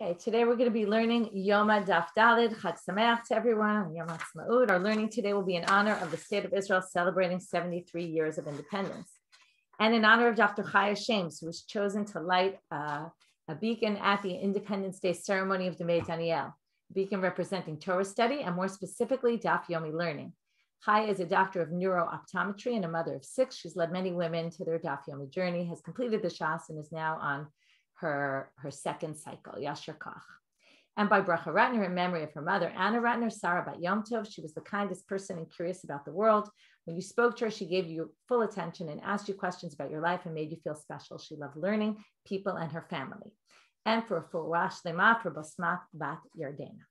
Okay, today we're going to be learning Yoma Daf Dalid. Chag Sameach to everyone. Yom Ha'atzmaut. Our learning today will be in honor of the state of Israel celebrating 73 years of independence, and in honor of Dr. Chaya Shames, who was chosen to light a beacon at the Independence Day ceremony of Demei Daniel, a beacon representing Torah study and more specifically Daf Yomi learning. Chaya is a doctor of neurooptometry and a mother of 6. She's led many women to their Daf Yomi journey, has completed the Shas, and is now on her second cycle, Yasher Koch. And by Bracha Ratner, in memory of her mother, Anna Ratner, Sarah Bat Yom Tov. She was the kindest person and curious about the world. When you spoke to her, she gave you full attention and asked you questions about your life and made you feel special. She loved learning, people, and her family. And for a full Rosh Lema for Basmat Bat Yardena.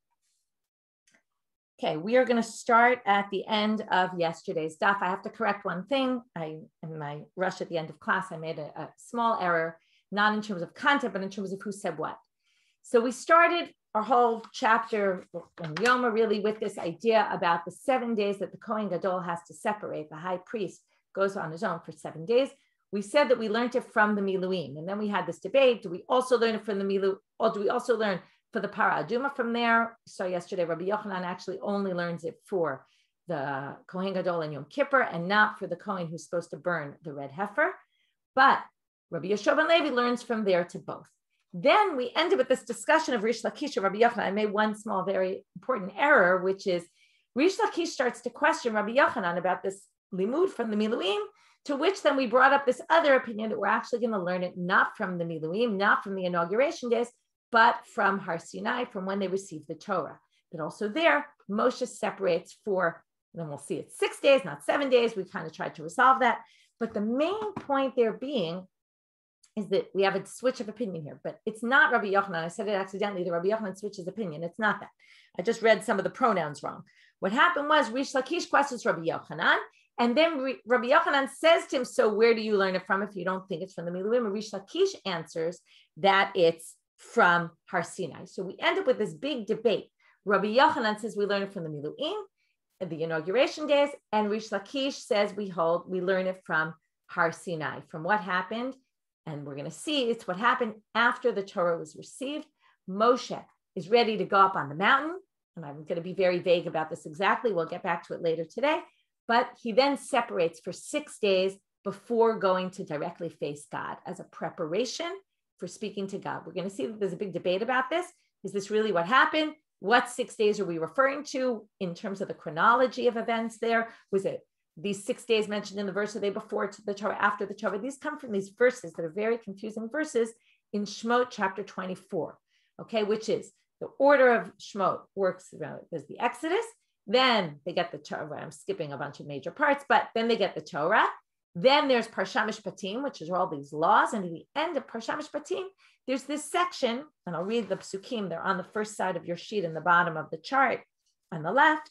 Okay, we are going to start at the end of yesterday's daf. I have to correct one thing. In my rush at the end of class, I made a small error, not in terms of content, but in terms of who said what. So we started our whole chapter in Yoma really with this idea about the 7 days that the Kohen Gadol has to separate. The high priest goes on his own for 7 days. We said that we learned it from the Miluim. And then we had this debate. Do we also learn it from the Milu, or do we also learn for the Para Aduma from there? So yesterday, Rabbi Yochanan actually only learns it for the Kohen Gadol and Yom Kippur and not for the Kohen who's supposed to burn the red heifer. But Rabbi Yeshua ben Levi learns from there to both. Then we ended with this discussion of Rish Lakish and Rabbi Yochanan. I made one small, very important error, which is Rish Lakish starts to question Rabbi Yochanan about this limud from the Miluim, to which then we brought up this other opinion that we're actually going to learn it not from the Miluim, not from the inauguration days, but from Har Sinai, from when they received the Torah. But also there, Moshe separates for, and then we'll see it's 6 days, not 7 days. We kind of tried to resolve that. But the main point there being is that we have a switch of opinion here, but it's not Rabbi Yochanan. I said it accidentally, the Rabbi Yochanan switches opinion. It's not that. I just read some of the pronouns wrong. What happened was Rish Lakish questions Rabbi Yochanan, and then Rabbi Yochanan says to him, so where do you learn it from if you don't think it's from the Miluim? And Rish Lakish answers that it's from Har Sinai. So we end up with this big debate. Rabbi Yochanan says we learn it from the Miluim, the inauguration days, and Rish Lakish says we learn it from Har Sinai, from what happened. And we're going to see it's what happened after the Torah was received. Moshe is ready to go up on the mountain. And I'm going to be very vague about this exactly. We'll get back to it later today. But he then separates for 6 days before going to directly face God as a preparation for speaking to God. We're going to see that there's a big debate about this. Is this really what happened? What 6 days are we referring to in terms of the chronology of events there? Was it these 6 days mentioned in the verse, are they before to the Torah, after the Torah? These come from these verses that are very confusing verses in Shemot chapter 24, okay, which is the order of Shemot works around, there's the Exodus, then they get the Torah. I'm skipping a bunch of major parts, but then they get the Torah. Then there's Parsha Mishpatim, which is all these laws. And at the end of Parsha Mishpatim, there's this section, and I'll read the psukim. They're on the first side of your sheet in the bottom of the chart on the left.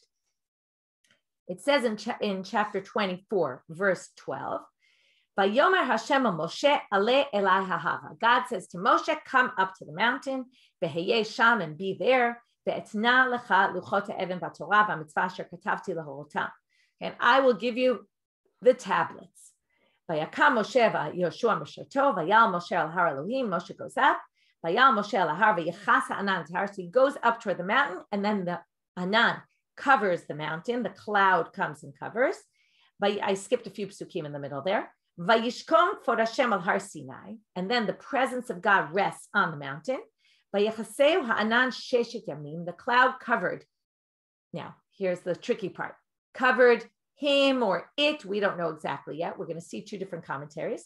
It says in chapter 24, verse 12, Vayomer Hashem Moshe ale elai hahava. God says to Moshe, come up to the mountain, v'heyeh sham, and be there, ve'etna lecha luchot ha'even v'torah v'mitzvah asher katavti lahorotam. And I will give you the tablets. Vayakam Moshe v'Yoshua Mosheto, vayal Moshe al har Elohim. Moshe goes up, vayal Moshe al har v'yichas ha'anan tahar. So he goes up toward the mountain, and then the anan covers the mountain. The cloud comes and covers. I skipped a few psukim in the middle there. Vayishkom k'vod Hashem al har Sinai, and then the presence of God rests on the mountain. Vayachaseu ha'anan sheshet yamim. The cloud covered. Now, here's the tricky part. Covered him or it, we don't know exactly yet. We're going to see 2 different commentaries.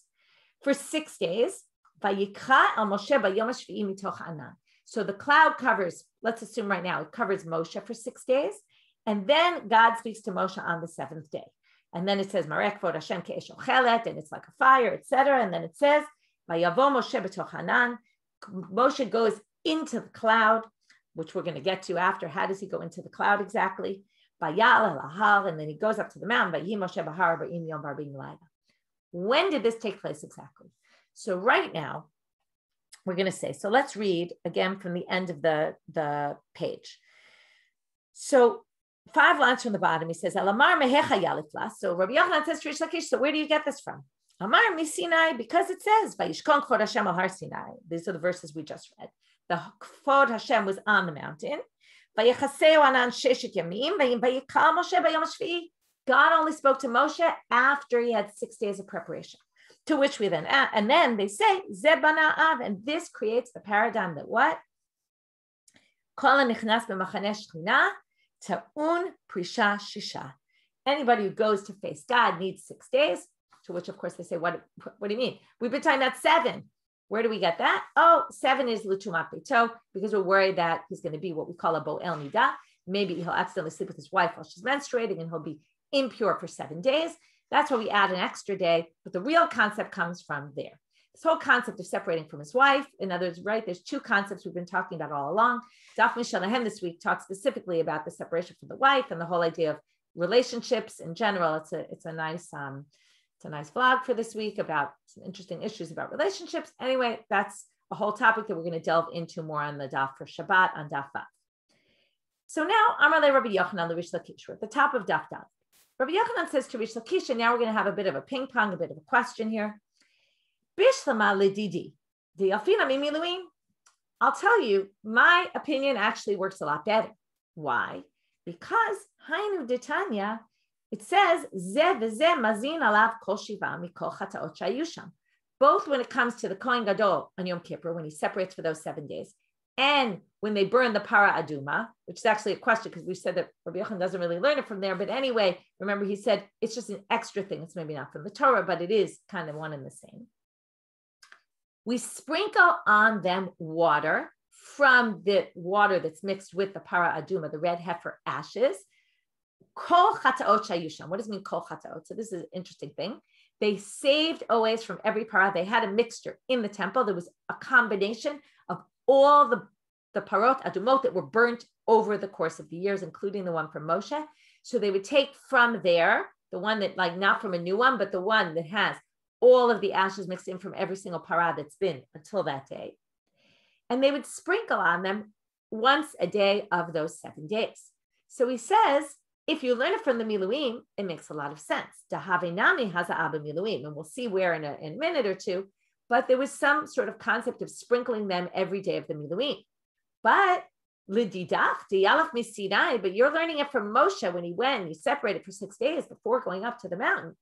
For 6 days, Vayikra al Moshe bayom hashvi'i mitoch ha'anan. So the cloud covers, let's assume right now, it covers Moshe for 6 days. And then God speaks to Moshe on the 7th day. And then it says, Marek v'od Hashem ke'esh ochelet, and it's like a fire, etc. And then it says, Vayavo Moshe b'toch hanan. Moshe goes into the cloud, which we're going to get to after. How does he go into the cloud exactly? Vayal el ahar, and then he goes up to the mountain. Vayi Moshe b'har b'im yom b'arba'im layla. When did this take place exactly? So right now, we're going to say, so let's read again from the end of the page. So 5 lines from the bottom, he says, Elamar mehecha yalifla. So Rabbi Yochanan says to Rish Lakish, so where do you get this from? Amar mi Sinai, because it says, Vayishkon k'vod Hashem al har Sinai. These are the verses we just read. The Kvod Hashem was on the mountain. God only spoke to Moshe after he had 6 days of preparation, to which we then add, and then they say, Zebana Av, and this creates the paradigm that what? Anybody who goes to face God needs 6 days, to which, of course, they say, what do you mean? We've been talking about 7. Where do we get that? Oh, 7 is Lutumat Beito, because we're worried that he's going to be what we call a Bo'el Nidah. Maybe he'll accidentally sleep with his wife while she's menstruating and he'll be impure for 7 days. That's why we add an extra day, but the real concept comes from there. This whole concept of separating from his wife, in other words, right, there's 2 concepts we've been talking about all along. Daf Mishalahem this week talks specifically about the separation from the wife and the whole idea of relationships in general. It's a nice vlog for this week about some interesting issues about relationships. Anyway, that's a whole topic that we're going to delve into more on the daf for Shabbat on daf Vav. So now, Amar le Rabbi Yochanan le Rish Lakish, we're at the top of daf Dav. Rabbi Yochanan says to Rish Lakish, and now we're going to have a bit of a ping pong, a bit of a question here. Bishlama ledidi, di'alfina mimiluim. I'll tell you, my opinion actually works a lot better. Why? Because Hainu Detanya, it says ze v'ze mazin alav kol shiva mikol chataot shayu sham. Both when it comes to the Kohen Gadol on Yom Kippur, when he separates for those 7 days, and when they burn the para aduma, which is actually a question because we said that Rabbi Yochanan doesn't really learn it from there. But anyway, remember he said it's just an extra thing. It's maybe not from the Torah, but it is kind of one and the same. We sprinkle on them water from the water that's mixed with the para aduma, the red heifer ashes. Kol chataot shayusham. What does it mean, kol chataot? So this is an interesting thing. They saved always from every para. They had a mixture in the temple. There was a combination of all the parot adumot that were burnt over the course of the years, including the one from Moshe. So they would take from there, the one that, like, not from a new one, but the one that has all of the ashes mixed in from every single para that's been until that day. And they would sprinkle on them once a day of those 7 days. So he says, if you learn it from the Miluim, it makes a lot of sense. Dahavenami haza abba Miluim, and we'll see where in a minute or two, but there was some sort of concept of sprinkling them every day of the Miluim. But lididach diyalaf misinai, but you're learning it from Moshe when he went, he separated for 6 days before going up to the mountain.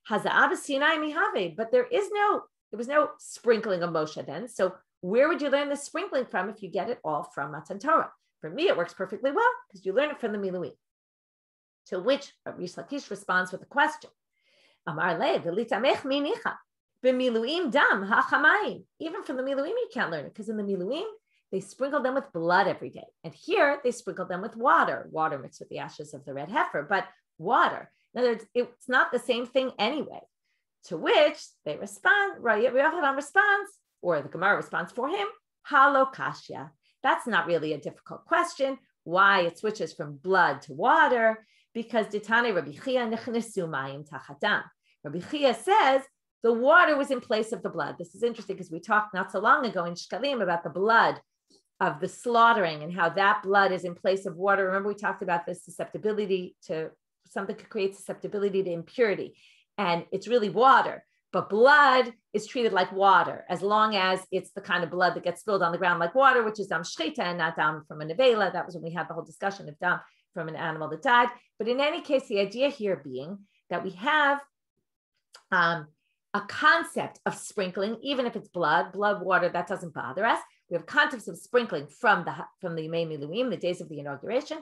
Haza abba Sinai mihave, but there was no sprinkling of Moshe then. So where would you learn the sprinkling from if you get it all from Matan Torah? For me, it works perfectly well because you learn it from the Miluim. To which Rish Lakish responds with a question. Amar le v'litamech minicha b'miluim dam ha'chamayim. Even from the Miluim, you can't learn it because in the Miluim, they sprinkle them with blood every day. And here, they sprinkle them with water mixed with the ashes of the red heifer, but water. In other words, it's not the same thing anyway. To which they respond, Rabbi Yochanan responds, or the Gemara responds for him, halo kashya. That's not really a difficult question. Why it switches from blood to water? Because Ditane Rabbi Chia nechnesu mayim tachatam. Rabbi Chia says the water was in place of the blood. This is interesting because we talked not so long ago in Shkalim about the blood of the slaughtering and how that blood is in place of water. Remember we talked about this susceptibility to something could create susceptibility to impurity. And it's really water. But blood is treated like water as long as it's the kind of blood that gets spilled on the ground like water, which is dam shchita and not dam from a nevela. That was when we had the whole discussion of dam from an animal that died. But in any case, the idea here being that we have a concept of sprinkling, even if it's blood, water, that doesn't bother us. We have concepts of sprinkling from the Yimei Miluim, the days of the inauguration.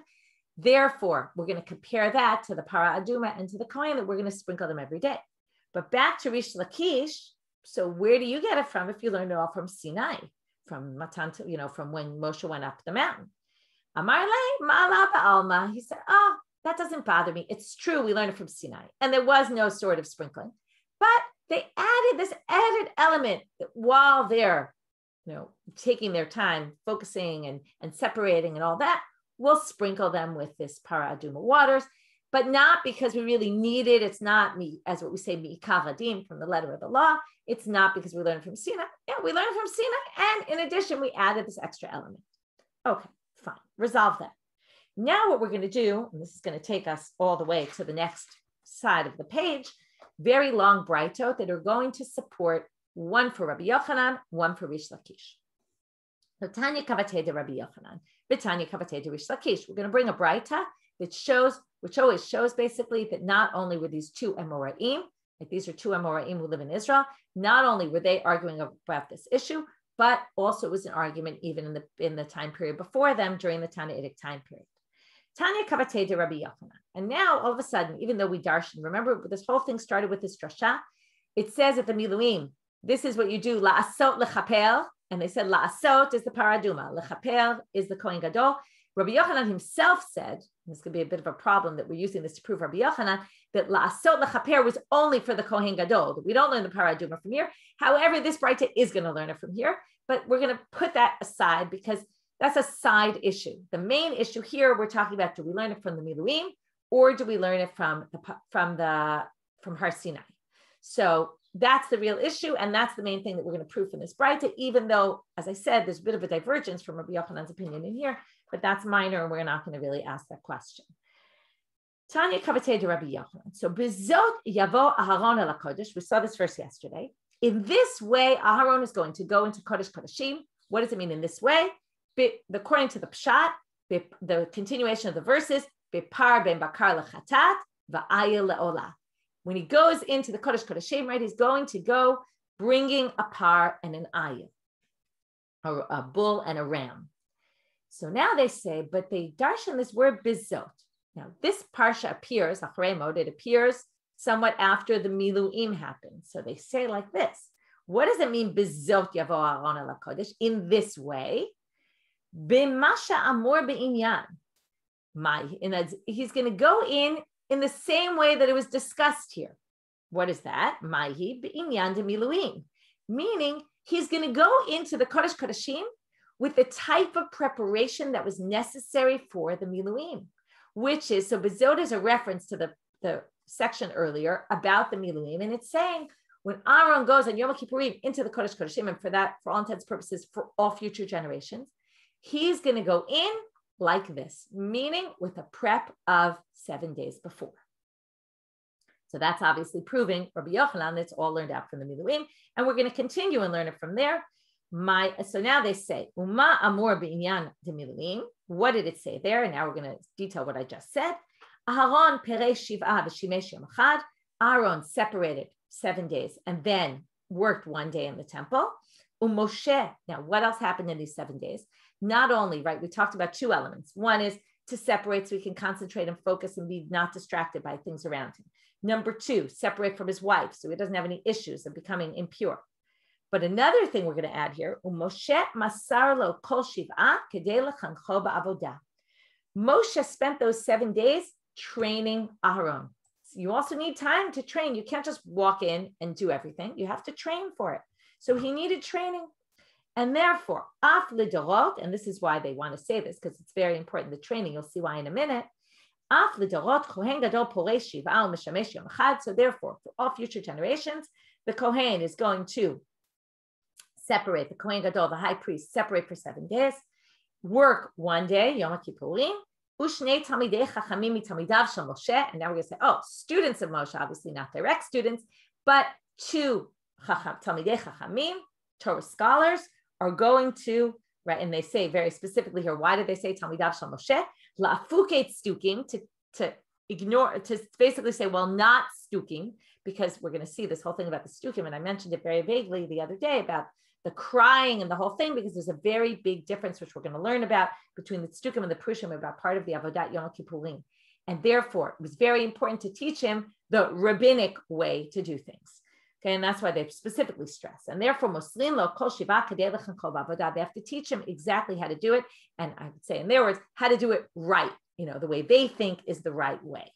Therefore, we're going to compare that to the Para Aduma and to the Kohen that we're going to sprinkle them every day. But back to Rish Lakish, so where do you get it from if you learned it all from Sinai, from Matan, from when Moshe went up the mountain? Amar le ma'ala ba'alma. He said, oh, that doesn't bother me. It's true, we learned it from Sinai. And there was no sort of sprinkling. But they added this added element that while they're taking their time, focusing and separating and all that, we'll sprinkle them with this Para Aduma waters, but not because we really need it. It's not me, as what we say, mi'ikavadim, from the letter of the law. It's not because we learned from Sinai. Yeah, we learned from Sinai. And in addition, we added this extra element. Okay, fine. Resolve that. Now what we're going to do, and this is going to take us all the way to the next side of the page, very long brightot that are going to support one for Rabbi Yochanan, one for Rish Lakish. So Tanya Kavate de Rabbi Yochanan, Vitanya Kavate de Rish Lakish. We're going to bring a braita that shows, which always shows basically that not only were these two Amoraim, like these are two Amoraim who live in Israel, not only were they arguing about this issue, but also it was an argument even in the time period before them during the Tannaitic time period. Tanya Kavate de Rabbi Yochanan. And now all of a sudden, even though we darshan, remember this whole thing started with this drasha, it says at the Miluim, this is what you do, la'asot lechapel, and they said la'asot is the paraduma, lechapel is the Kohen Gadol. Rabbi Yochanan himself said, and this could be a bit of a problem that we're using this to prove Rabbi Yochanan, that la'asot lechaper was only for the Kohen Gadol, that we don't learn the paraduma from here. However, this braita is going to learn it from here, but we're going to put that aside because that's a side issue. The main issue here, we're talking about, do we learn it from the Miluim or do we learn it from Har Sinai? So that's the real issue, and that's the main thing that we're going to prove from this braita, even though, as I said, there's a bit of a divergence from Rabbi Yochanan's opinion in here, but that's minor, and we're not going to really ask that question. Tanya Kavatei de Rabbi Yochanan. So, Bezot Yavo Aharon el HaKodesh, we saw this verse yesterday. In this way, Aharon is going to go into Kodesh Kodeshim. What does it mean in this way? According to the Pshat, the continuation of the verses, Bepar ben Bakar lechatat, va'ayil le'olah. When he goes into the Kodesh Kodeshim, right, he's going to go bringing a par and an ayil, or a bull and a ram. So now they say, but they darshan this word bizot. Now this parsha appears, it appears somewhat after the Miluim happened. So they say like this. What does it mean, bizot yavo Aaron el HaKodesh? In this way, b'masha amor be'inyan. He's going to go in the same way that it was discussed here. What is that? Mahi b'inyan de miluim. Meaning he's going to go into the Kodesh Kodeshim with the type of preparation that was necessary for the miluim, which is, so Bezot is a reference to the section earlier about the miluim, and it's saying when Aaron goes on Yom Kippurim into the Kodesh Kodeshim, and for all intents and purposes, for all future generations, he's going to go in like this, meaning with a prep of 7 days before. So that's obviously proving Rabbi Yochanan, that's all learned out from the Miluim, and we're going to continue and learn it from there. So now they say, Uma amor b'inyan de Miluim. What did it say there? And now we're going to detail what I just said. Aharon perei shiv'ah v'shimesh yom echad. Aaron separated 7 days and then worked 1 day in the temple. Moshe. Now, what else happened in these 7 days? Not only, right, we talked about two elements. One is to separate so he can concentrate and focus and be not distracted by things around him. Number two, separate from his wife so he doesn't have any issues of becoming impure. But another thing we're going to add here, Moshe masar lo kol shiv'ah kedei lechancho ba'avodah. Moshe spent those 7 days training Aharon. So you also need time to train. You can't just walk in and do everything. You have to train for it. So he needed training. And therefore, af lidorot, and this is why they want to say this, because it's very important, the training, you'll see why in a minute. Af lidorot, kohen gadol porei shiv'ah u'mishamesh yom echad. So therefore, for all future generations, the kohen is going to separate, the kohen gadol, the high priest, separate for 7 days, work 1 day, Yom Kippurim, u'shnei talmidei chachamim mitamidav shel Moshe. And now we're going to say, oh, students of Moshe, obviously not direct students, but two talmidei chachamim, Torah scholars, are going to, right, and they say very specifically here, why did they say Talmidav Shel Moshe? La'afuket stukim, to ignore, to basically say, well, not stukim, because we're going to see this whole thing about the stukim, and I mentioned it very vaguely the other day about the crying and the whole thing, because there's a very big difference, which we're going to learn about, between the stukim and the prushim, about part of the Avodat Yom Kippurim. And therefore, it was very important to teach him the rabbinic way to do things. Okay, and that's why they specifically stress. And therefore, Moslin lo kol shiva kadei lechancho ba'avodah. They have to teach him exactly how to do it. And I would say, in their words, how to do it right. The way they think is the right way.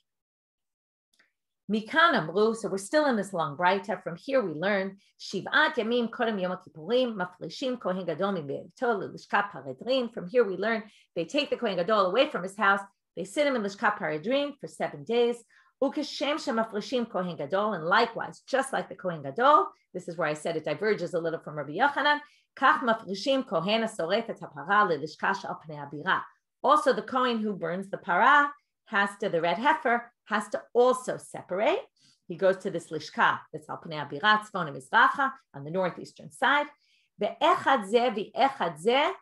Mikan amru. So we're still in this long braita. From here we learn shiv'at yamim kodem yom kippurim mafrishim kohen gadol mibeito lishkat paredrin. From here we learn they take the kohen gadol away from his house. They sit him in lishkat paredrin for 7 days. Ukeshem shemafrishim kohen gadol, and likewise, just like the kohen gadol, this is where I said it diverges a little from Rabbi Yochanan. Kach mafrishim kohen asoref et hapara lelishka shel pnei habira. Also, the kohen who burns the para the red heifer has to also separate. He goes to this lishka that's al pnei habira tzvon mizracha on the northeastern side. Ve'echad zeh ve'echad zeh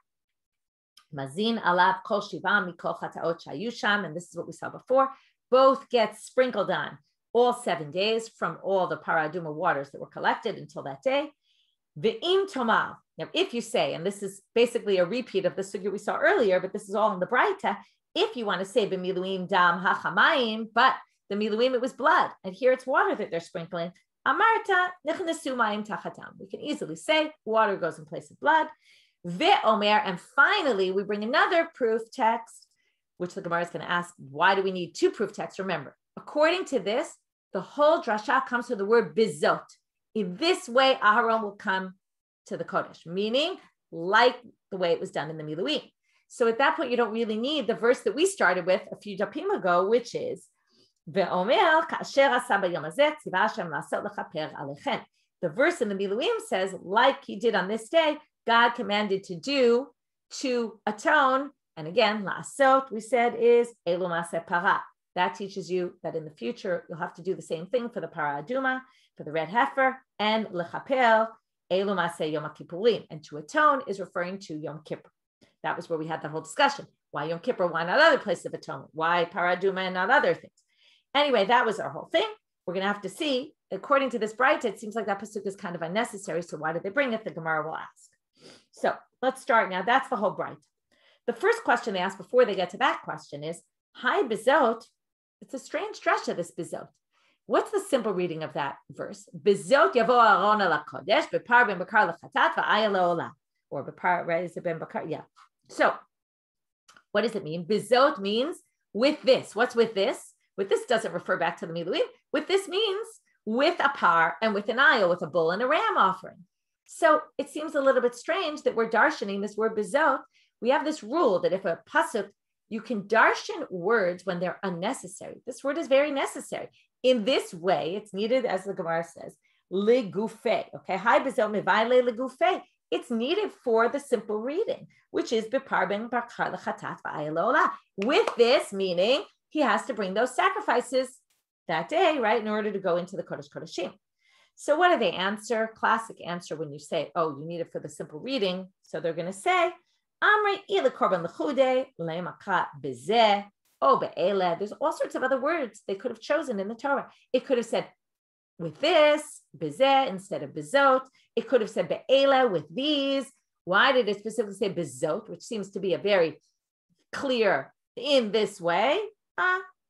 Mazin alav kol shiva mikol chataot shayu sham, and this is what we saw before. Both get sprinkled on all 7 days from all the paraduma waters that were collected until that day. Ve'im tomal. Now, if you say, and this is basically a repeat of the sugya we saw earlier, but this is all in the Braita, if you want to say b'miluim dam hachamayim, but the miluim, it was blood, and here it's water that they're sprinkling. Amarta nichnasu mayim tachatam. We can easily say water goes in place of blood. Ve'omer, and finally, we bring another proof text, which the Gemara is going to ask, why do we need 2 proof texts? Remember, according to this, the whole drasha comes from the word bizot. In this way, Aharon will come to the Kodesh, meaning like the way it was done in the Miluim. So at that point, you don't really need the verse that we started with a few dapim ago, which is, the verse in the Miluim says, like he did on this day, God commanded to do, to atone. And again, la'asot, we said, is elu maseh para. That teaches you that in the future, you'll have to do the same thing for the para aduma, for the red heifer, and lechaper, elu maseh Yom Kippurim. And to atone is referring to Yom Kippur. That was where we had the whole discussion. Why Yom Kippur? Why not other places of atonement? Why para aduma and not other things? Anyway, that was our whole thing. We're going to have to see, according to this Braita, it seems like that pasuk is kind of unnecessary. So why did they bring it? The Gemara will ask. So let's start now. That's the whole Braita. The first question they ask before they get to that question is, Hi bizot. It's a strange drasha, this bizot. What's the simple reading of that verse? Bizot yavo Aaron ala kodesh, bepar ben bakar lechatat va'aya leolah. Or bepar, right? Is it ben bakar? Yeah. So what does it mean? Bizot means with this. What's with this? With this doesn't refer back to the Miluim. With this means with a par and with an ayah, with a bull and a ram offering. So it seems a little bit strange that we're darshaning this word bizot. We have this rule that if a pasuk, you can darshan words when they're unnecessary. This word is very necessary. In this way, it's needed, as the Gemara says, legufe. Okay, hi bizot mevayle legufe. It's needed for the simple reading, which is bepar ben bakar lechatat va'aya leolah. With this, meaning he has to bring those sacrifices that day, right, in order to go into the Kodesh Kodeshim. So what do they answer? Classic answer when you say, oh, you need it for the simple reading. So they're going to say, Amrei ila korban lechude le'makra bezeh o be'ele. There's all sorts of other words they could have chosen in the Torah. It could have said with this, bezeh, instead of bezot. It could have said be'ele, with these. Why did it specifically say bezot, which seems to be a very clear in this way?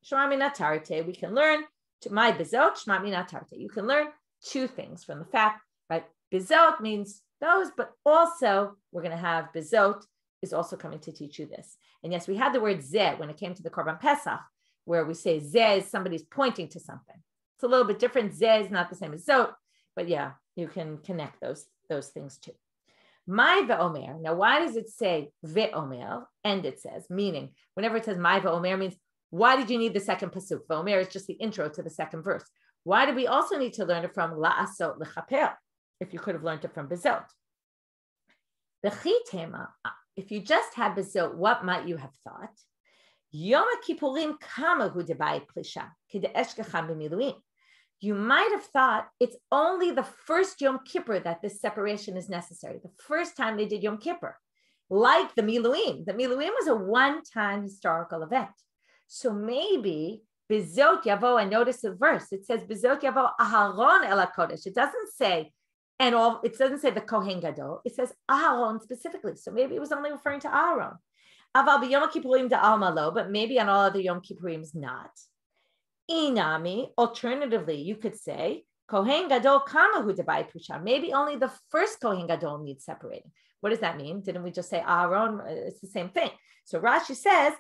Shema min atarte. We can learn to my bezot, shema min atarte. You can learn 2 things from the fact, right? Bezot means those, but also we're going to have bezot is also coming to teach you this. And yes, we had the word zeh when it came to the Korban Pesach, where we say zeh is somebody's pointing to something. It's a little bit different. Zeh is not the same as zot, but yeah, you can connect those things too. My ve'omer. Now, why does it say ve'omer? And it says, meaning whenever it says my ve'omer means, why did you need the second pasuk? Ve'omer is just the intro to the second verse. Why do we also need to learn it from la'asot lechaper? If you could have learned it from bezot. The chitema, if you just had bezot, what might you have thought? Yoma Kippurim kamahu debai plisha kede'eshkecha b'miluim. You might have thought it's only the first Yom Kippur that this separation is necessary. The first time they did Yom Kippur, like the Miluim. The Miluim was a one-time historical event. So maybe Bizot Yavo, and notice the verse, it says Bizot Yavo Aharon El HaKodesh. It doesn't say, and all, it doesn't say the Kohen Gadol. It says Aharon specifically. So maybe it was only referring to Aharon. Aval b'Yom Kippurim da'alma lo, but maybe on all other Yom Kippurims not. Inami, alternatively, you could say Kohen Gadol kamahu debai pusha. Maybe only the first Kohen Gadol needs separating. What does that mean? Didn't we just say Aharon? It's the same thing. So Rashi says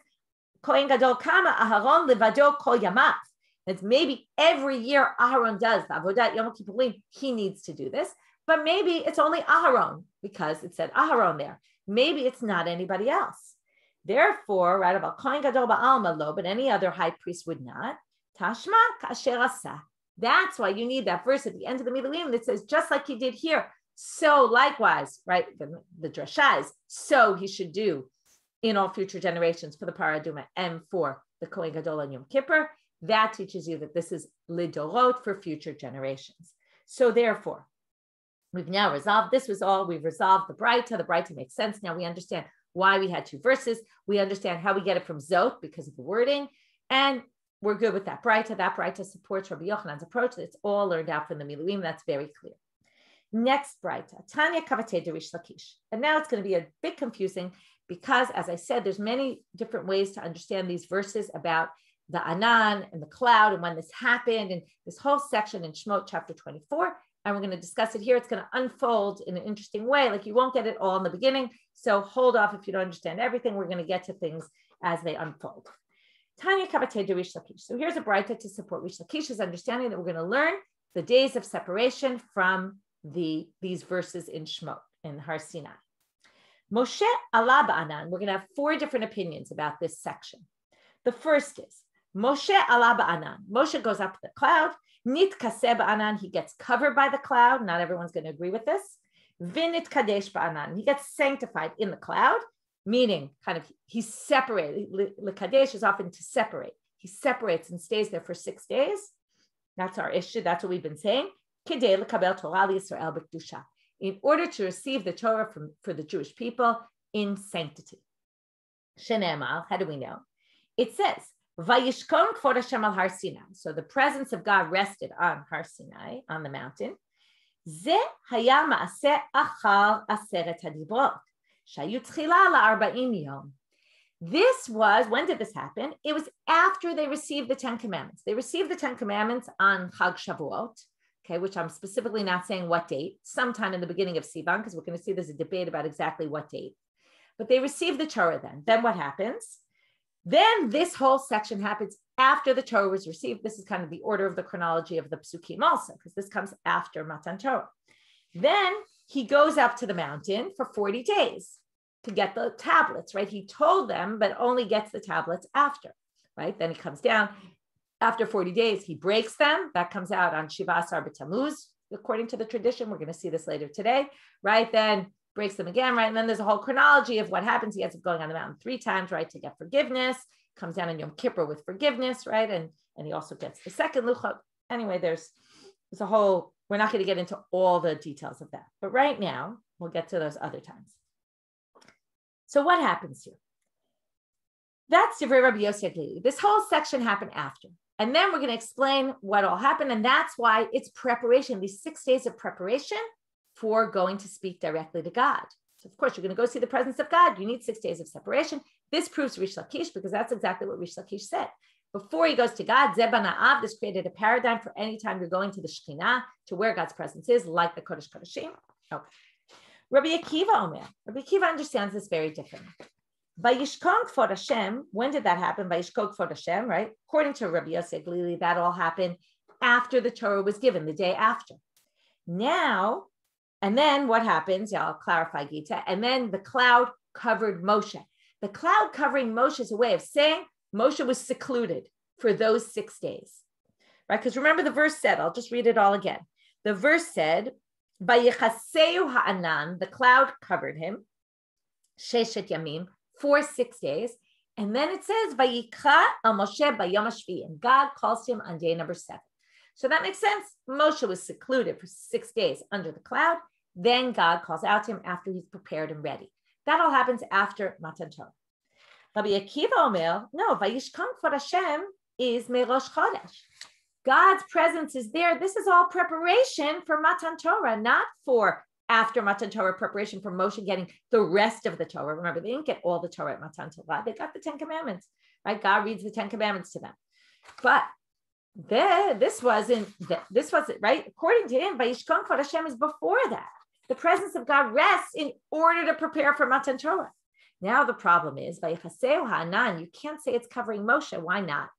Kohen Gadol kama Aharon levado kol yamav. It's maybe every year Aharon does the avodat Yom Kippurim. He needs to do this, but maybe it's only Aharon because it said Aharon there. Maybe it's not anybody else. Therefore, right about Kohen Gadol ba'alma lo, but any other high priest would not. Tashma kasher asa. That's why you need that verse at the end of the Miluim that says, just like he did here, so likewise, right? The drasha is, so he should do in all future generations for the Paraduma and for the Kohen Gadol and Yom Kippur. That teaches you that this is lidorot for future generations. So therefore, we've now resolved, this was all, we've resolved the Braita makes sense. Now we understand why we had two verses. We understand how we get it from Zot because of the wording, and we're good with that. That Braita supports Rabbi Yochanan's approach. It's all learned out from the Miluim. That's very clear. Next Braita, Tanya Kavatei Derish Lakish. And now it's going to be a bit confusing because, as I said, there's many different ways to understand these verses about the Anan and the cloud and when this happened and this whole section in Shemot chapter 24. And we're going to discuss it here. It's going to unfold in an interesting way. Like you won't get it all in the beginning. So hold off if you don't understand everything. We're going to get to things as they unfold. Tanya Kavatei Derish Lakish. So here's a Braita to support Rish Lakish's understanding that we're going to learn the days of separation from these verses in Shemot, in Har Sinai. Moshe ala ba'anan. We're going to have four different opinions about this section. The first is Moshe ala ba'anan. Moshe goes up to the cloud. Nit kaseh ba'anan. He gets covered by the cloud. Not everyone's going to agree with this. Vinit kadesh ba'anan. He gets sanctified in the cloud, meaning kind of he's separated. Kadesh is often to separate. He separates and stays there for 6 days. That's our issue. That's what we've been saying. In order to receive the Torah for the Jewish people in sanctity. Shenemal, how do we know? It says, Vayishkon kvod Hashem al Har Sinai. So the presence of God rested on Har Sinai, on the mountain. Ze haya ma'aseh achal aseret hadibrot. Shayu tchila la'arba'im yom. This was, when did this happen? It was after they received the 10 commandments. They received the 10 commandments on Chag Shavuot. Okay, which I'm specifically not saying what date, sometime in the beginning of Sivan, because we're going to see there's a debate about exactly what date. But they received the Torah then. Then what happens? Then this whole section happens after the Torah was received. This is kind of the order of the chronology of the Psukim also, because this comes after Matan Torah. Then he goes up to the mountain for 40 days to get the tablets, right? He told them, but only gets the tablets after, right? Then he comes down. After 40 days, he breaks them. That comes out on Shiva Asar B'Tammuz, according to the tradition. We're going to see this later today, right? Then breaks them again, right? And then there's a whole chronology of what happens. He ends up going on the mountain 3 times, right, to get forgiveness. Comes down in Yom Kippur with forgiveness, right? And he also gets the second luchot. Anyway, there's a whole, we're not going to get into all the details of that. But right now, we'll get to those other times. So what happens here? That's Divrei Rabbi Yossi Aglili. This whole section happened after. And then we're going to explain what all happened. And that's why it's preparation, these 6 days of preparation for going to speak directly to God. So of course, you're going to go see the presence of God. You need 6 days of separation. This proves Rish Lakish because that's exactly what Rish Lakish said. Before he goes to God, Zeh Bana'av, this created a paradigm for any time you're going to the Shekhinah, to where God's presence is, like the Kodesh Kodeshim. Okay. Rabbi Akiva Omer. Rabbi Akiva understands this very differently. Vayishkon kvod Hashem, when did that happen? Vayishkon kvod Hashem, right? According to Rabbi Yossi Aglili, that all happened after the Torah was given, the day after. Now, and then what happens? Yeah, I'll clarify, Gita. And then the cloud covered Moshe. The cloud covering Moshe is a way of saying Moshe was secluded for those 6 days, right? Because remember the verse said, I'll just read it all again. The verse said, Vayichaseu ha'anan, the cloud covered him, sheshet yamim, for 6 days. And then it says, Vayikra el Moshe bayom hashvi, and God calls him on day number 7. So that makes sense. Moshe was secluded for 6 days under the cloud. Then God calls out to him after he's prepared and ready. That all happens after Matan Torah. Rabbi Akiva Omer, no, Vayishkon kvod Hashem is Merosh Chodesh. God's presence is there. This is all preparation for Matan Torah, not for after Matan Torah, preparation for Moshe getting the rest of the Torah. Remember, they didn't get all the Torah at Matan Torah. They got the 10 commandments, right? God reads the 10 commandments to them. But this wasn't, right? According to him, Vayishkon kvod Hashem is before that. The presence of God rests in order to prepare for Matan Torah. Now the problem is, Vayichaseu ha'anan, you can't say it's covering Moshe. Why not?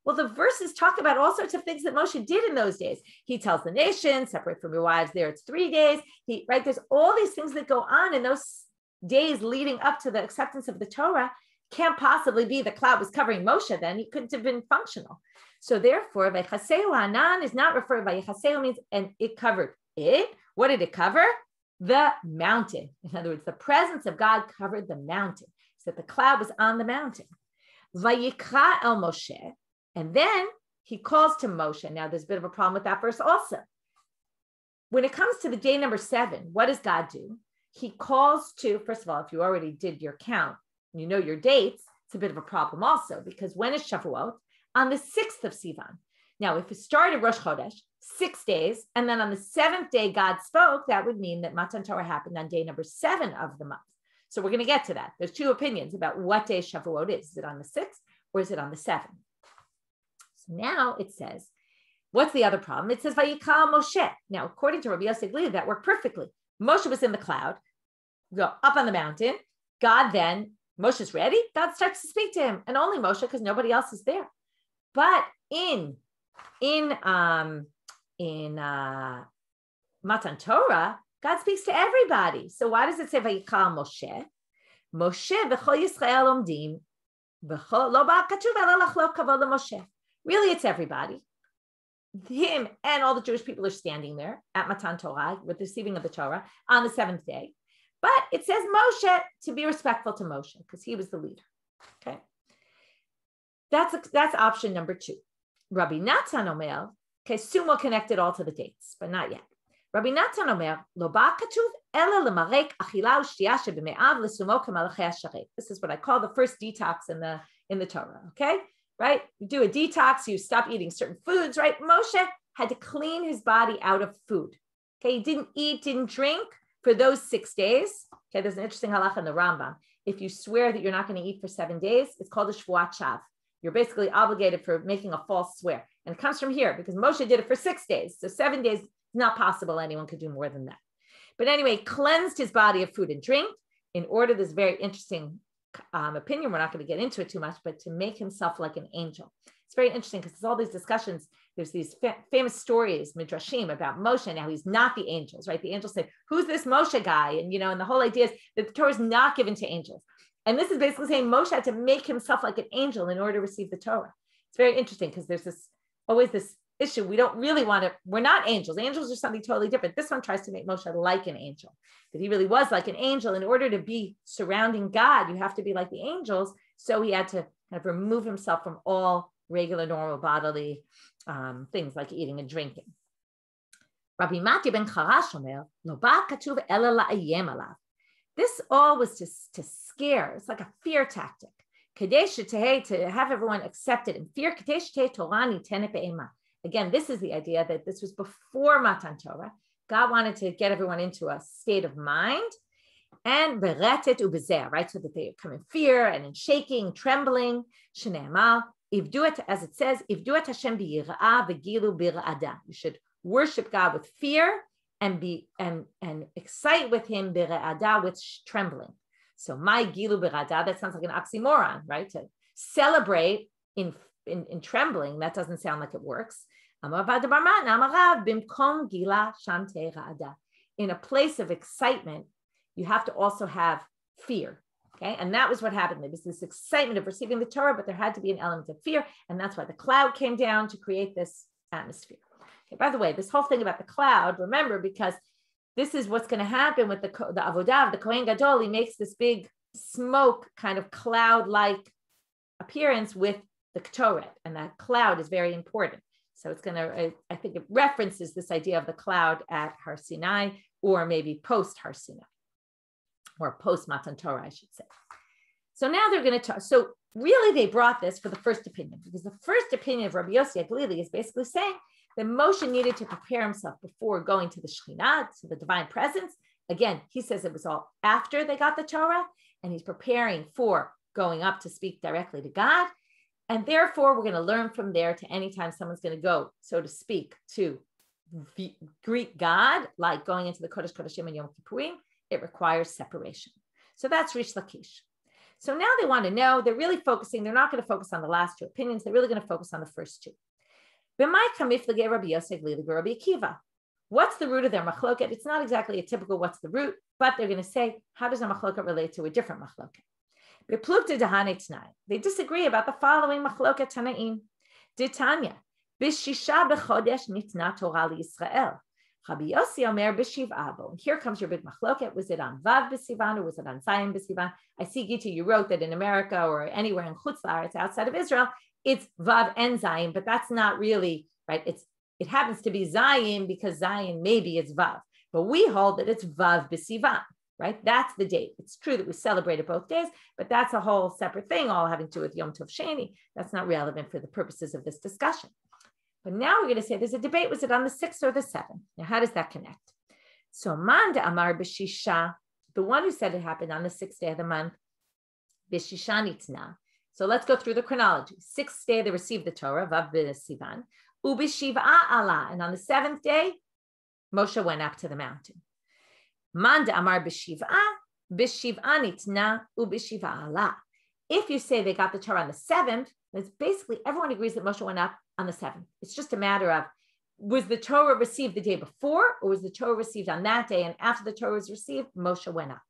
Well, the verses talk about all sorts of things that Moshe did in those days. He tells the nation, separate from your wives, there it's 3 days. Right? There's all these things that go on in those days leading up to the acceptance of the Torah. Can't possibly be the cloud was covering Moshe then. He couldn't have been functional. So therefore, Vayichaseu ha'anan is not referred, Vayichaseu means, and it covered it. What did it cover? The mountain. In other words, the presence of God covered the mountain. So the cloud was on the mountain. Vayikra el Moshe. And then he calls to Moshe. Now there's a bit of a problem with that verse also. When it comes to the day number 7, what does God do? he calls to, first of all, if you already did your count, you know your dates, it's a bit of a problem also, because when is Shavuot? On the 6th of Sivan. Now, if it started Rosh Chodesh, 6 days, and then on the 7th day God spoke, that would mean that Matan Torah happened on day number 7 of the month. So we're going to get to that. There's two opinions about what day Shavuot is. Is it on the 6th or is it on the 7th? So now it says, what's the other problem? It says, Vayikal Moshe. Now, according to Rabbi Yosef Levi, that worked perfectly. Moshe was in the cloud, go up on the mountain. God then, Moshe's ready. God starts to speak to him, and only Moshe, because nobody else is there. But in Matan Torah, God speaks to everybody. So why does it say Vayikal Moshe? Moshe v'chol Yisrael omdim v'chol lo ba'katuv ela lachlo kavod Moshe. Really, it's everybody. Him and all the Jewish people are standing there at Matan Torah with the receiving of the Torah on the 7th day. But it says Moshe to be respectful to Moshe because he was the leader. Okay, that's option number 2. Rabbi Natan Omer. Okay, soon we'll connect it all to the dates, but not yet. Rabbi Natan Omer, lo ba'katuv ela lemarek achila u'shtiya shebeme'av lesumo kamalachei hasharet. This is what I call the first detox in the Torah. Okay, right? You do a detox, you stop eating certain foods, right? Moshe had to clean his body out of food. Okay, he didn't eat, didn't drink for those 6 days. Okay, there's an interesting halacha in the Rambam. If you swear that you're not going to eat for 7 days, it's called a shvuat shav. You're basically obligated for making a false swear. And it comes from here because Moshe did it for 6 days. So 7 days is not possible. Anyone could do more than that. But anyway, cleansed his body of food and drink in order, this very interesting opinion, we're not going to get into it too much, but to make himself like an angel. It's very interesting because there's all these discussions. There's these famous stories, midrashim, about Moshe and how he's not the angels, right? The angels say, who's this Moshe guy? And, and the whole idea is that the Torah is not given to angels. And this is basically saying Moshe had to make himself like an angel in order to receive the Torah. It's very interesting because there's always this issue. We don't really want to, we're not angels. Angels are something totally different. This one tries to make Moshe like an angel, that he really was like an angel. In order to be surrounding God, you have to be like the angels. So he had to kind of remove himself from all regular, normal bodily things like eating and drinking. Rabbi Mati ben Charash omer, lo ba katuv ela la'ayem alav. This all was to scare. It's like a fear tactic. To have everyone accept it in fear. Again, this is the idea that this was before Matan Torah. God wanted to get everyone into a state of mind and beretet ubezer, right? So that they come in fear and in shaking, trembling. Shneimar, ivdu, as it says, ivdu et Hashem b'yirah v'gilu b'ira'ada. You should worship God with fear and excite with him b'ira'ada, with trembling. So my gilu b'ira'ada, that sounds like an oxymoron, right? To celebrate in trembling, that doesn't sound like it works. In a place of excitement, you have to also have fear. Okay, and that was what happened. There was this excitement of receiving the Torah, but there had to be an element of fear, and that's why the cloud came down to create this atmosphere. Okay, by the way, this whole thing about the cloud, remember, because this is what's going to happen with the avodah of the Kohen Gadol. He makes this big smoke kind of cloud-like appearance with the Ketores, and that cloud is very important. So it's going to, I think it references this idea of the cloud at Har Sinai, or maybe post Har Sinai, or post Matan Torah, I should say. So now they're going to talk. So really they brought this for the first opinion, because the first opinion of Rabbi Yossi Aglili is basically saying that Moshe needed to prepare himself before going to the Shekhinah, to the divine presence. Again, he says it was all after they got the Torah, and he's preparing for going up to speak directly to God. And therefore, we're going to learn from there to anytime someone's going to go, so to speak, to Greek God, like going into the Kodesh Kodeshim and Yom Kippurim, it requires separation. So that's Rish Lakish. So now they want to know, they're really focusing, they're not going to focus on the last two opinions, they're really going to focus on the first two. What's the root of their machloket? It's not exactly a typical what's the root, but they're going to say, how does a machloket relate to a different machloket? They disagree about the following machloket tanaim. Ditanya, b'shisha b'chodesh nitna Torah liYisrael. Rabbi Yossi Omer b'shiv'a bo. Here comes your big machloket. Was it on Vav b'Sivan or was it on Zayin b'Sivan? I see, Gita, you wrote that in America or anywhere in Chutz La'aretz outside of Israel, it's Vav and Zayin, but that's not really right. It happens to be Zayin because Zayin maybe it's Vav, but we hold that it's Vav b'Sivan. right? That's the date. It's true that we celebrated both days, but that's a whole separate thing, all having to do with Yom Tov Sheni. That's not relevant for the purposes of this discussion. But now we're going to say there's a debate. Was it on the 6th or the 7th? Now, how does that connect? So Manda Amar B'Shisha, the one who said it happened on the 6th day of the month, B'Shisha Nitna. So let's go through the chronology. 6th day they received the Torah, Vav B'Sivan, Ub'Shiv'a Allah, and on the 7th day, Moshe went up to the mountain. Manda Amar B'Shiv'a Nitna, Ub'Shiv'a Allah. If you say they got the Torah on the 7th, it's basically everyone agrees that Moshe went up on the 7th. It's just a matter of, was the Torah received the day before, or was the Torah received on that day? And after the Torah was received, Moshe went up.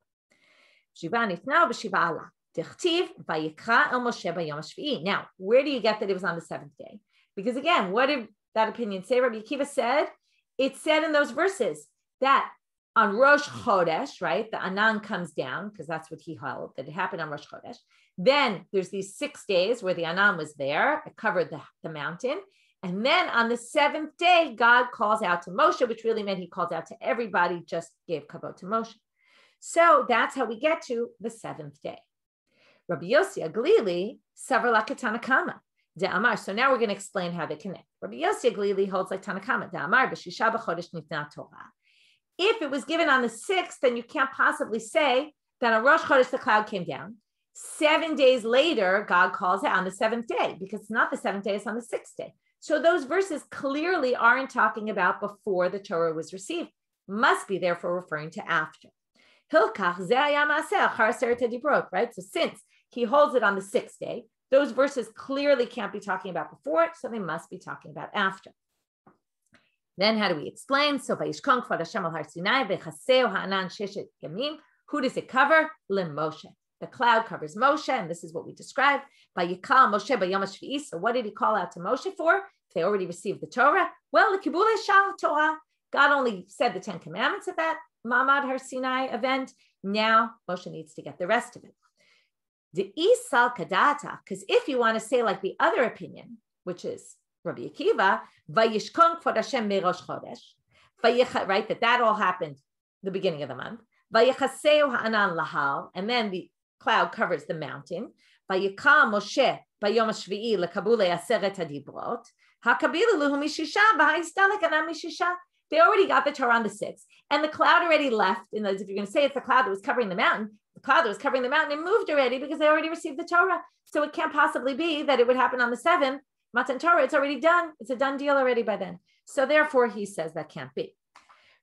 Now, where do you get that it was on the 7th day? Because again, what did that opinion say? Rabbi Akiva said, it said in those verses that on Rosh Chodesh, right, the Anan comes down, because that's what he held, that it happened on Rosh Chodesh. Then there's these 6 days where the Anan was there, it covered the mountain. And then on the 7th day, God calls out to Moshe, which really meant he called out to everybody, just gave kavod to Moshe. So that's how we get to the 7th day. Rabbi Yossi Aglili, Savar Laka Tanakama, De'amar. So now we're going to explain how they connect. Rabbi Yossi Aglili holds like Tanakama, De'amar, B'Shisha B'Chodesh Nitna Torah. If it was given on the 6th, then you can't possibly say that on Rosh Chodesh the cloud came down. 7 days later, God calls out on the 7th day, because it's not the 7th day, it's on the 6th day. So those verses clearly aren't talking about before the Torah was received. Must be therefore referring to after. Right? So since he holds it on the 6th day, those verses clearly can't be talking about before it, so they must be talking about after. Then how do we explain? So who does it cover? Moshe. The cloud covers Moshe, and this is what we described. So what did he call out to Moshe for? If they already received the Torah? Well, the Kibule Shal Torah. God only said the 10 commandments at that Ma'amad Har Sinai event. Now Moshe needs to get the rest of it. The Isal Kadata, because if you want to say like the other opinion, which is Rabbi Akiva, Vayishkon Kvod Hashem Merosh Chodesh, right, that all happened the beginning of the month. Vayechaseu ha'anan lahal, and then the cloud covers the mountain. Vayikal Moshe bayom hashvi'i lekabule aseret hadibrot. Hakabilu luhu mishisha v'ha'istalek anam mishisha. They already got the Torah on the 6th, and the cloud already left. And if you're going to say it's the cloud that was covering the mountain, the cloud that was covering the mountain, it moved already because they already received the Torah. So it can't possibly be that it would happen on the 7th. Matan Torah, it's already done. It's a done deal already by then. So therefore, he says that can't be.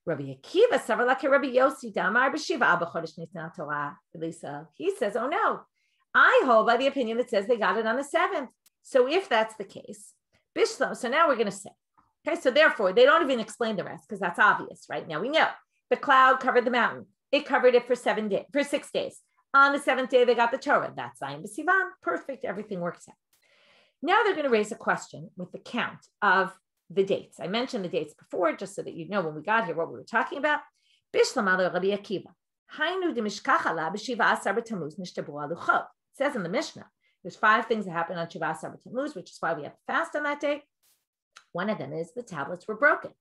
Rabbi Akiva, Savarlake Rabbi Yossi, Damar B'Shiva B'Chodesh Nitna Torah. Lisa, he says, oh no, I hold by the opinion that says they got it on the 7th. So if that's the case, Bishlam. So now we're going to say, okay, so therefore they don't even explain the rest because that's obvious, right? Now we know the cloud covered the mountain. It covered it for 6 days. On the 7th day, they got the Torah. That's Zayin B'Sivan. Perfect. Everything works out. Now they're going to raise a question with the count of the dates. I mentioned the dates before, just so that you know when we got here what we were talking about. Bishlam ala Rabbi Akiva. Hainu demishkach ala b'shiva asar b'tamuz nishtabu aluchot. It says in the Mishnah, there's 5 things that happen on Shiva Asar b'Tammuz, which is why we have to fast on that day. One of them is the tablets were broken.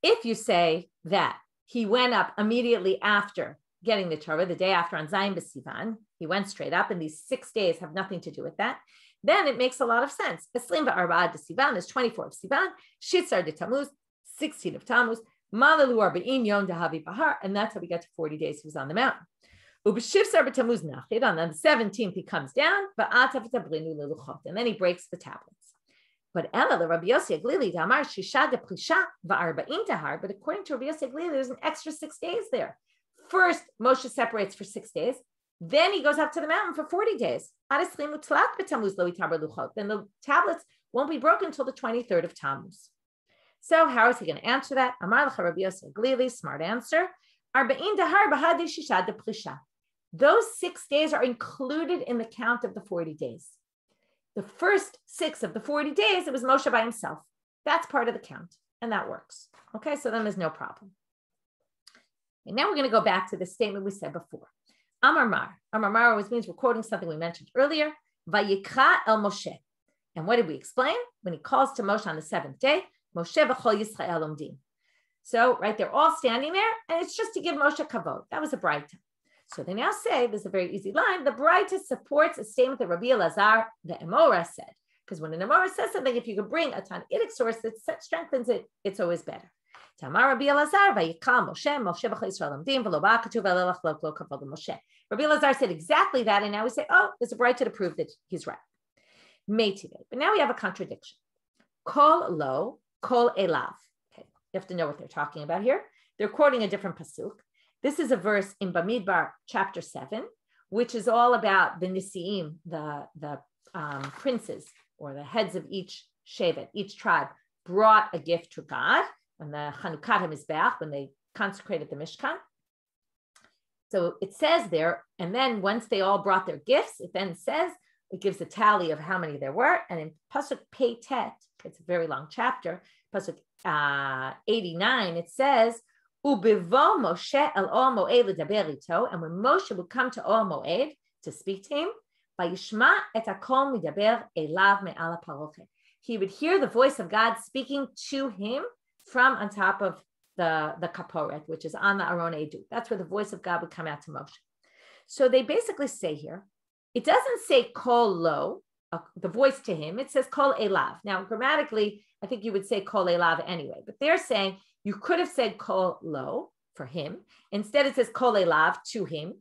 If you say that he went up immediately after getting the Torah, the day after on Zayin B'Sivan, he went straight up, and these 6 days have nothing to do with that, then it makes a lot of sense. Eslim ba'arba'ad de Sivan is 24 of Sivan, Shitzar de Tammuz, 16 of Tammuz, Malalu arba'im yom dehavi bahar, and that's how we get to 40 days he was on the mountain. Ubeshivsar b'Tammuz nachid, on the 17th he comes down, ba'atav tabrinu leluchot, and then he breaks the tablets. But Ella, the Rabbi Yossi Aglili, Damar Shisha de Prisha va'arba'im tahar, but according to Rabbi Yossi Aglili, there's an extra 6 days there. First, Moshe separates for 6 days. Then he goes up to the mountain for 40 days. Then the tablets won't be broken until the 23rd of Tammuz. So how is he going to answer that? Amar l'cha Rabbi Yossi Aglili, smart answer. Those 6 days are included in the count of the 40 days. The first 6 of the 40 days, it was Moshe by himself. That's part of the count, and that works. Okay, so then there's no problem. And now we're going to go back to the statement we said before. Amar Mar. Amar Mar always means we're quoting something we mentioned earlier. Vayikra el Moshe. And what did we explain? When he calls to Moshe on the 7th day, Moshe v'chol Yisrael omdim. So, right, they're all standing there, and it's just to give Moshe kavod. That was a braita. So they now say, there's a very easy line, the Braita supports a statement that Rabbi Elazar, the Emora, said. Because when an Emora says something, if you could bring a Tanaitic source that strengthens it, it's always better. Tamar Rabbi Elazar, Vayikal Moshe, Moshe b'chol Yisrael amdim, v'lo ba katuv elelach lo kavod Moshe. Rabbi Elazar said exactly that, and now we say, oh, there's a Braita to prove that he's right. Meitive. But now we have a contradiction. Kol lo, kol elav. Okay, you have to know what they're talking about here. They're quoting a different pasuk. This is a verse in Bamidbar chapter 7, which is all about the Nisi'im, the princes or the heads of each shevet, each tribe, brought a gift to God when the Chanukat HaMizbeach, when they consecrated the Mishkan. So it says there, and then once they all brought their gifts, it then says, it gives a tally of how many there were. And in Pasuk Pei Tet, it's a very long chapter, Pasuk 89, it says, Ubivo Moshe el Ol Moed ledaber ito, and when Moshe would come to Ol Moed to speak to him, Vayishma et hakol midaber elav me'al haparoche. He would hear the voice of God speaking to him from on top of the kaporet, which is on the Aron Edu. That's where the voice of God would come out to Moshe. So they basically say here, it doesn't say kol lo, the voice to him. It says kol elav. Now, grammatically, I think you would say kol elav anyway, but they're saying you could have said kol lo for him. Instead, it says kol elav to him.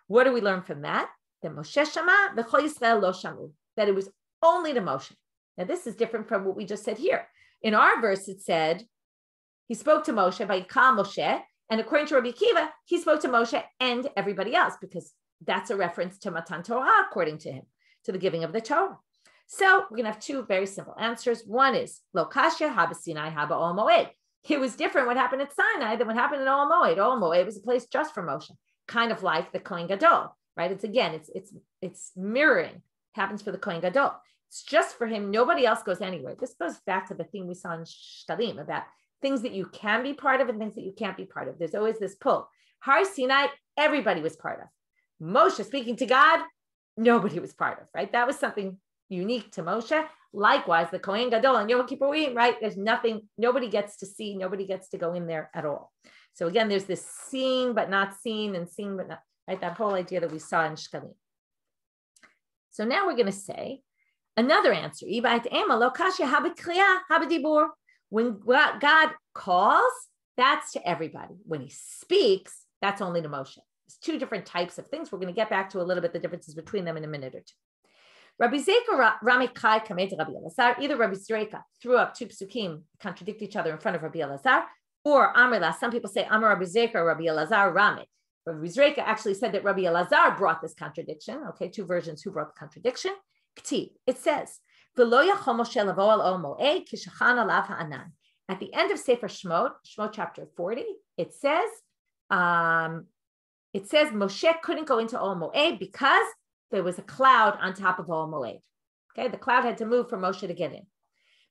What do we learn from that? That Moshe shama v'chol Yisrael lo shamu. That it was only to Moshe. Now, this is different from what we just said here. In our verse, it said he spoke to Moshe by Yikal Moshe, and according to Rabbi Akiva, he spoke to Moshe and everybody else because that's a reference to Matan Torah, according to him, to the giving of the Torah. So we're going to have two very simple answers. One is Lo Kashya Haba Sinai Haba Ol Moed. It was different what happened at Sinai than what happened at Ol Moed. Ol Moed was a place just for Moshe, kind of like the Kohen Gadol, right? It's mirroring. It happens for the Kohen Gadol. It's just for him. Nobody else goes anywhere. This goes back to the thing we saw in Shkalim about things that you can be part of and things that you can't be part of. There's always this pull. Har Sinai, everybody was part of. Moshe speaking to God, nobody was part of, right? That was something unique to Moshe. Likewise, the Kohen Gadol and Yom Kippurim, right? There's nothing, nobody gets to see, nobody gets to go in there at all. So again, there's this seeing but not seen and seeing but not, right? That whole idea that we saw in Shkalim. So now we're going to say another answer. When God calls, that's to everybody. When he speaks, that's only to Moshe. There's two different types of things. We're going to get back to a little bit the differences between them in a minute or two. Rabbi Zeka, Ramikai, Kamed, Rabbi Elazar. Either Rabbi Zreka threw up two psukim, contradict each other in front of Rabbi Elazar, or Amrila. Some people say Amar Rabbi Zeka, Rabbi Elazar, Ramit. Rabbi Zreka actually said that Rabbi Elazar brought this contradiction. Okay, two versions who brought the contradiction. K'tiv, it says, at the end of Sefer Shmot chapter 40, it says Moshe couldn't go into Ol Moed because there was a cloud on top of Ol Moed. Okay, the cloud had to move for Moshe to get in.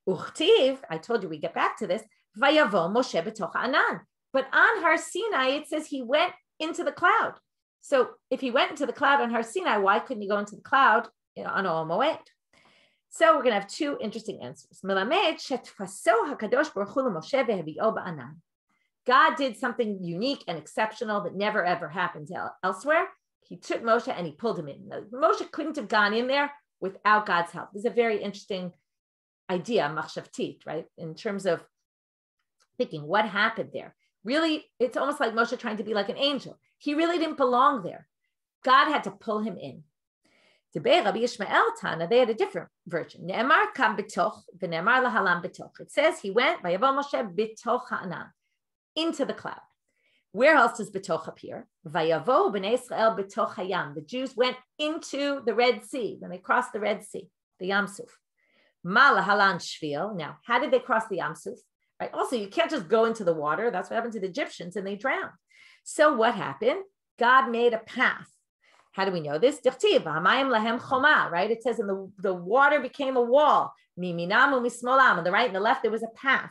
Uchtiv, I told you we get back to this. Vayavo Moshe b'toch ha'anan. But on Har Sinai, it says he went into the cloud. So if he went into the cloud on Har Sinai, why couldn't he go into the cloud on Ol Moed? So we're going to have two interesting answers. God did something unique and exceptional that never ever happened elsewhere. He took Moshe and he pulled him in. Moshe couldn't have gone in there without God's help. This is a very interesting idea, machshavtit, right? In terms of thinking what happened there. Really, it's almost like Moshe trying to be like an angel. He really didn't belong there. God had to pull him in. Rabbi Yishmael Tana, they had a different version. Ne'emar kam b'toch, v'ne'emar lahalam b'toch. It says he went, vayavo Moshe b'toch ha'anan, into the cloud. Where else does b'toch appear? Vayavo b'nei Israel b'toch hayam. The Jews went into the Red Sea, when they crossed the Red Sea, the Yam Suf. Ma lahalan shvil. Now, how did they cross the Yam Suf? Right? Also, you can't just go into the water. That's what happened to the Egyptians, and they drowned. So what happened? God made a path. How do we know this? Right? It says, and the water became a wall. On the right and the left, there was a path.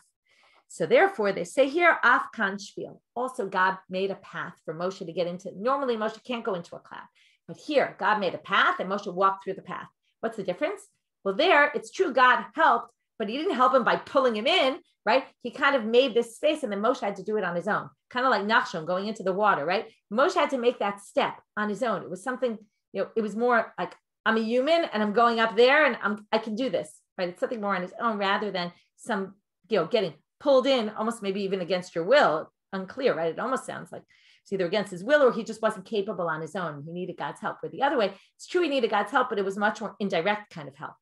So therefore, they say here, Afkan Shvil. Also, God made a path for Moshe to get into. Normally, Moshe can't go into a cloud. But here, God made a path, and Moshe walked through the path. What's the difference? Well, there, it's true God helped, but he didn't help him by pulling him in, right? He kind of made this space, and then Moshe had to do it on his own, kind of like Nachshon going into the water, right? Moshe had to make that step on his own. It was something, it was more like, I'm a human and I'm going up there and I can do this, right? It's something more on his own rather than some, getting pulled in almost maybe even against your will. Unclear, right? It almost sounds like it's either against his will or he just wasn't capable on his own. He needed God's help. Or the other way, it's true he needed God's help, but it was much more indirect kind of help.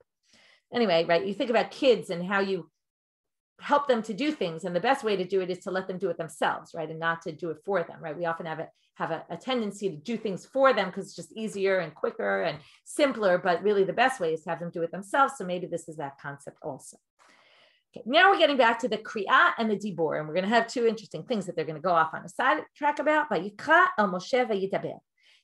Anyway, right? You think about kids and how you help them to do things, and the best way to do it is to let them do it themselves, right? And not to do it for them, right? We often have a tendency to do things for them because it's just easier and quicker and simpler, but really the best way is to have them do it themselves. So maybe this is that concept also. Okay, now we're getting back to the Kri'ah and the Dibur, and we're going to have two interesting things that they're going to go off on a side track about. Vayikra el Moshe vayidaber.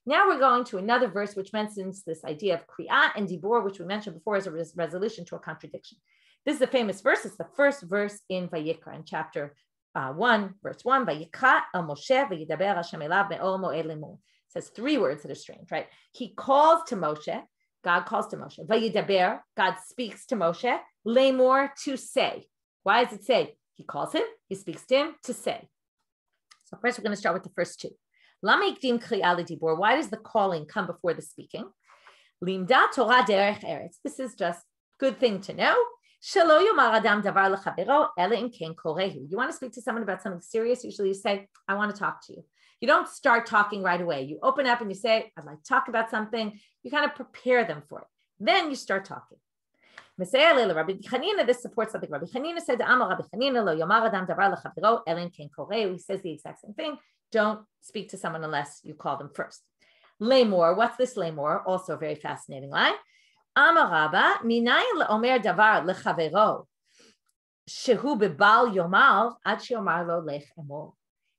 Now we're going to another verse which mentions this idea of Kri'ah and Dibur, which we mentioned before as a resolution to a contradiction. This is a famous verse. It's the first verse in Vayikra, in chapter 1, verse 1. Vayikra el Moshe vayidaber Hashem elav me'or moed lemor. It says three words that are strange, right? He calls to Moshe. God calls to Moshe. Vayidaber, God speaks to Moshe. Lemor, to say. Why does it say? He calls him, he speaks to him, to say. So first we're going to start with the first two. Why does the calling come before the speaking? Limda Torah derech eretz. This is just good thing to know. You want to speak to someone about something serious, usually you say, I want to talk to you. You don't start talking right away. You open up and you say, I'd like to talk about something. You kind of prepare them for it. Then you start talking. This supports something Rabbi Chanina said. He says the exact same thing. Don't speak to someone unless you call them first. Lemor, what's this lemor? Also a very fascinating line. Amar Rabba, minayin leomer davar lechavero shehu bebal yomar ad sheomar lo lech emor.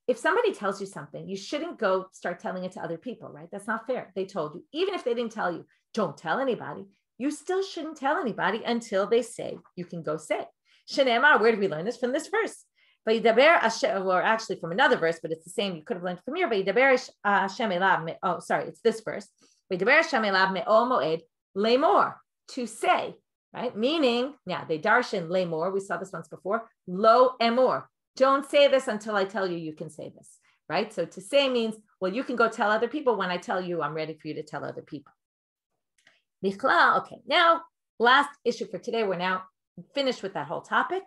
If somebody tells you something, you shouldn't go start telling it to other people, right? That's not fair. They told you, even if they didn't tell you, don't tell anybody. You still shouldn't tell anybody until they say, you can go say. Shenemar, where did we learn this? From this verse. Or actually from another verse, but it's the same. You could have learned from here. Oh, sorry, it's this verse. Lemor, to say, right? Meaning, yeah, they darshan lemor. We saw this once before. Lo emor. Don't say this until I tell you you can say this, right? So to say means, well, you can go tell other people when I tell you I'm ready for you to tell other people. Okay, now last issue for today. We're now finished with that whole topic.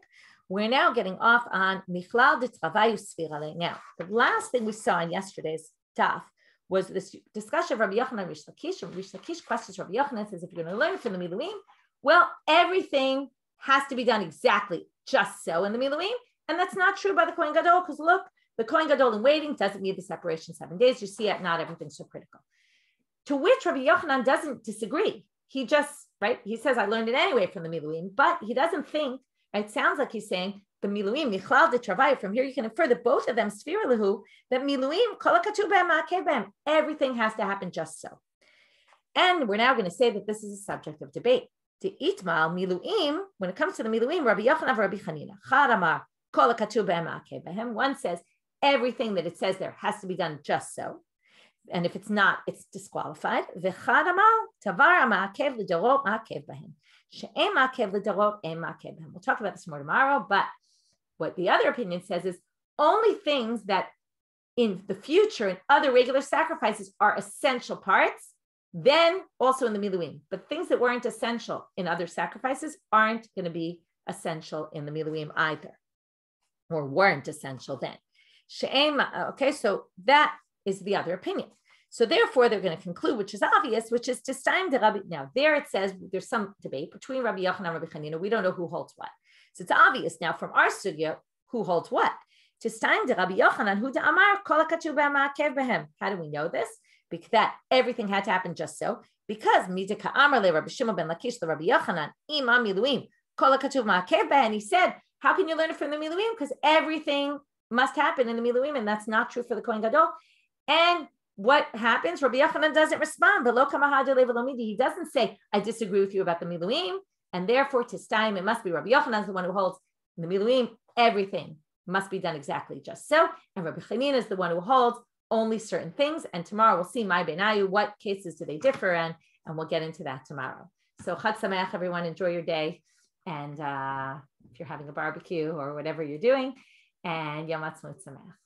We're now getting off on Michlal de Travayu Svirale. Now, the last thing we saw in yesterday's daf was this discussion of Rabbi Yochanan and Rish Lakish. And Rish Lakish questions Rabbi Yochanan, says, if you're going to learn from the Miluim, well, everything has to be done exactly just so in the Miluim. And that's not true by the Kohen Gadol, because look, the Kohen Gadol in waiting doesn't need the separation 7 days. You see it, not everything's so critical. To which Rabbi Yochanan doesn't disagree. He just, right, he says, I learned it anyway from the Miluim, but he doesn't think, it sounds like he's saying, the Miluim, Michlal de Travayu, from here you can infer that both of them, Sfira Lahu, that Miluim, Kol HaKatuv B'hem Ma'akev B'hem, everything has to happen just so. And we're now going to say that this is a subject of debate. To Itmal, Miluim, when it comes to the Miluim, Rabbi Yochanan, Rabbi Chanina, Chad Amar, Kol HaKatuv B'hem Ma'akev B'hem, one says, everything that it says there has to be done just so. And if it's not, it's disqualified. We'll talk about this more tomorrow, but what the other opinion says is only things that in the future and other regular sacrifices are essential parts, then also in the Miluim. But things that weren't essential in other sacrifices aren't going to be essential in the Miluim either, or weren't essential then. Okay, so that is the other opinion. So therefore, they're going to conclude, which is obvious, which is to Stein de Rabbi. Now, there it says there's some debate between Rabbi Yochanan and Rabbi Chanina. We don't know who holds what. So it's obvious now from our studio who holds what. To Stein de Rabbi Yochanan, who de Amar, Kol HaKatuv B'hem Ma'akev B'hem. How do we know this? Because that everything had to happen just so. Because Midika Amar le Rabbi Shimon ben Lakish le Rabbi Yochanan, Ima Miluim, Kol HaKatuv Ma'akev B'hem. He said, how can you learn it from the Miluim? Because everything must happen in the Miluim, and that's not true for the Kohen Gadol. And what happens? Rabbi Yochanan doesn't respond. He doesn't say, I disagree with you about the Miluim, and therefore to Stein, it must be Rabbi Yochanan is the one who holds in the Miluim, everything must be done exactly just so. And Rabbi Chanina is the one who holds only certain things. And tomorrow we'll see my benayu, what cases do they differ, and we'll get into that tomorrow. So Chag Sameach, everyone, enjoy your day. And if you're having a barbecue or whatever you're doing, and Yom Ha'atzmaut Sameach.